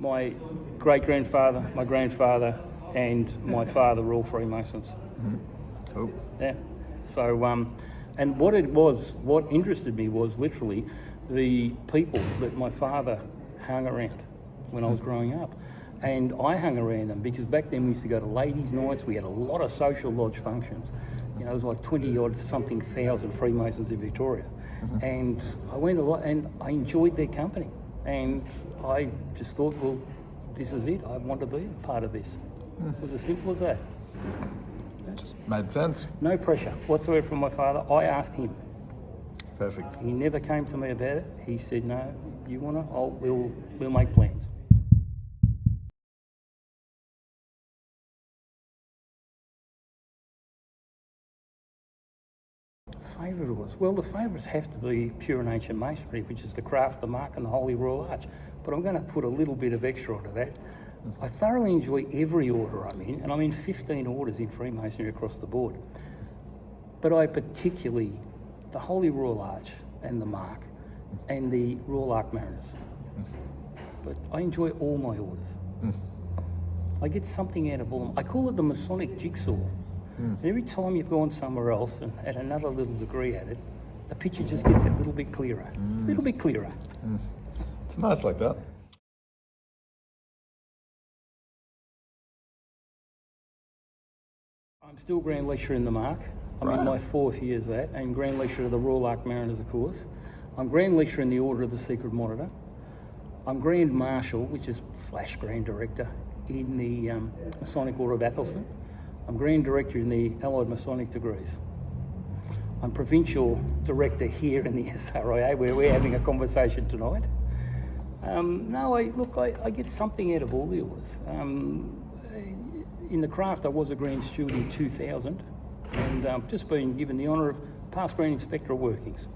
My great-grandfather, my grandfather, and my father were all Freemasons. Cool. Yeah. So, and what interested me was literally the people that my father hung around when I was growing up. And I hung around them because back then we used to go to ladies' nights. We had a lot of social lodge functions. You know, it was like 20-odd-something thousand Freemasons in Victoria. And I went a lot and I enjoyed their company. And I just thought, well, this is it. I want to be a part of this. It was as simple as that. Just made sense. No pressure whatsoever from my father. I asked him. Perfect. He never came to me about it. He said, no, you want to? We'll make plans. Favourite orders? Well, the favourites have to be pure and ancient masonry, which is the craft, the mark and the Holy Royal Arch. But I'm going to put a little bit of extra onto that. I thoroughly enjoy every order I'm in, and I'm in 15 orders in Freemasonry across the board. But I particularly, the Holy Royal Arch and the mark and the Royal Arch Mariners. But I enjoy all my orders. I get something out of all of them. I call it the Masonic jigsaw. And every time you've gone somewhere else and had another little degree at it, the picture just gets a little bit clearer. A little bit clearer. It's nice like that. I'm still Grand Lecturer in the mark. I'm in my 4th year of that, and Grand Lecturer of the Royal Arch Mariners, of course. I'm Grand Lecturer in the Order of the Secret Monitor. I'm Grand Marshal, which is / Grand Director, in the Masonic Order of Athelstan. I'm Grand Director in the Allied Masonic degrees. I'm Provincial Director here in the SRIA, where we're having a conversation tonight. I get something out of all the orders. In the craft, I was a Grand Steward in 2000, and I've just been given the honour of past Grand Inspector of Workings.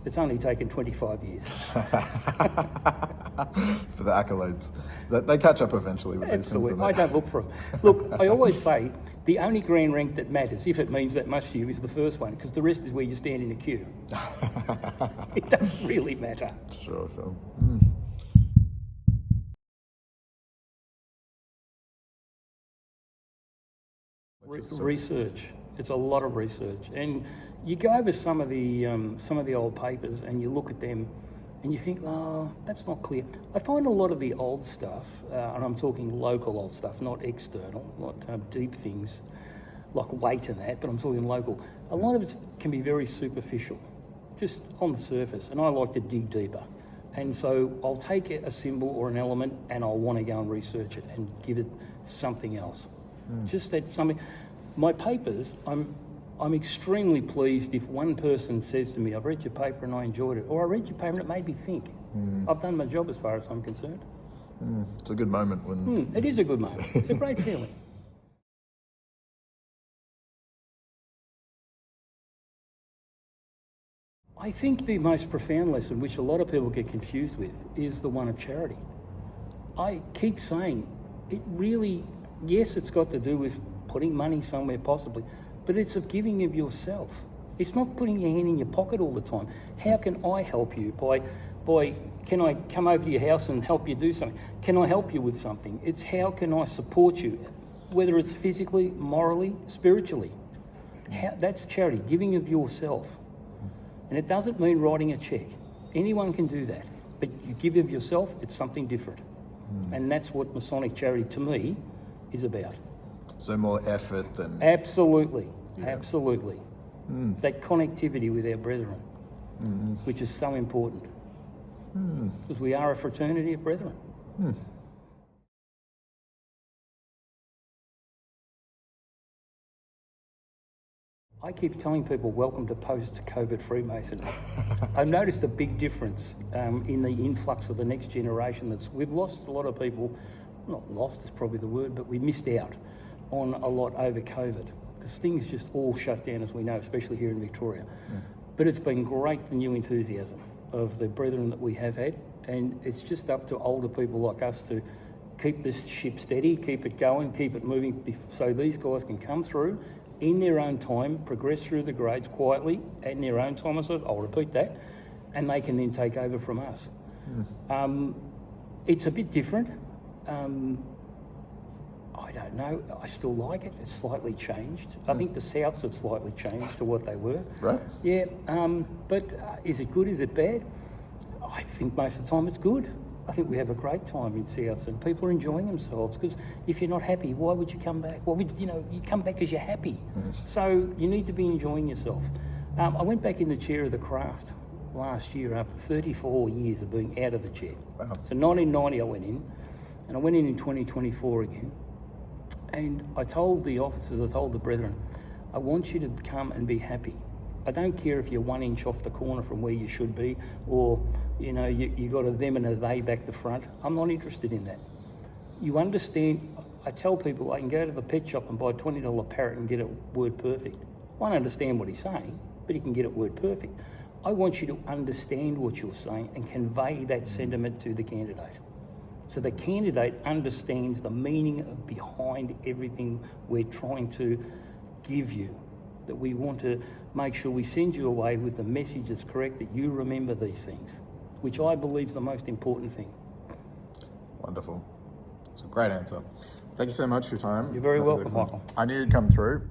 It's only taken 25 years. For the accolades. They catch up eventually with these things. I don't look for them. Look, I always say the only grand rank that matters, if it means that much to you, is the first one, because the rest is where you stand in a queue. It doesn't really matter. Sure. Research. It's a lot of research, and you go over some of the old papers and you look at them, and you think, oh, that's not clear. I find a lot of the old stuff, and I'm talking local old stuff, not external, not deep things like weight and that, but I'm talking local. A lot of it can be very superficial, just on the surface, and I like to dig deeper. And so I'll take a symbol or an element and I'll want to go and research it and give it something else. Just that something. My papers, I'm extremely pleased if one person says to me, I've read your paper and I enjoyed it, or I read your paper and it made me think. I've done my job as far as I'm concerned. It's a good moment when... It is a good moment. It's a great feeling. I think the most profound lesson, which a lot of people get confused with, is the one of charity. I keep saying, it really, yes, it's got to do with putting money somewhere possibly, but it's of giving of yourself. It's not putting your hand in your pocket all the time. How can I help you? By can I come over to your house and help you do something? Can I help you with something? It's how can I support you, whether it's physically, morally, spiritually. That's charity, giving of yourself. And it doesn't mean writing a check. Anyone can do that. But you give of yourself, it's something different. And that's what Masonic charity, to me, is about. So more effort than... Absolutely. That connectivity with our brethren, which is so important. Because we are a fraternity of brethren. I keep telling people, welcome to post-COVID Freemasonry. I've noticed a big difference in the influx of the next generation. We've lost a lot of people, not lost is probably the word, but we missed out on a lot over COVID, because things just all shut down, as we know, especially here in Victoria. But it's been great, the new enthusiasm of the brethren that we have had, and it's just up to older people like us to keep this ship steady, keep it going, keep it moving, so these guys can come through in their own time, progress through the grades quietly, in their own time, I'll repeat that, and they can then take over from us. It's a bit different, I don't know. I still like it. It's slightly changed. I think the Souths have slightly changed to what they were. Right. Yeah. But is it good? Is it bad? I think most of the time it's good. I think we have a great time in Souths and people are enjoying themselves, because if you're not happy, why would you come back? Well, you come back because you're happy. So you need to be enjoying yourself. I went back in the chair of the craft last year after 34 years of being out of the chair. Wow. So 1990 I went in, and I went in 2024 again. And I told the officers, I told the brethren, I want you to come and be happy. I don't care if you're 1 inch off the corner from where you should be, or you got a them and a they back the front. I'm not interested in that. You understand, I tell people I can go to the pet shop and buy a $20 parrot and get it word perfect. I won't understand what he's saying, but he can get it word perfect. I want you to understand what you're saying and convey that sentiment to the candidate. So the candidate understands the meaning behind everything we're trying to give you. That we want to make sure we send you away with the message that's correct, that you remember these things, which I believe is the most important thing. Wonderful. It's a great answer. Thank you so much for your time. You're very That was welcome, excellent. Michael. I knew you'd come through.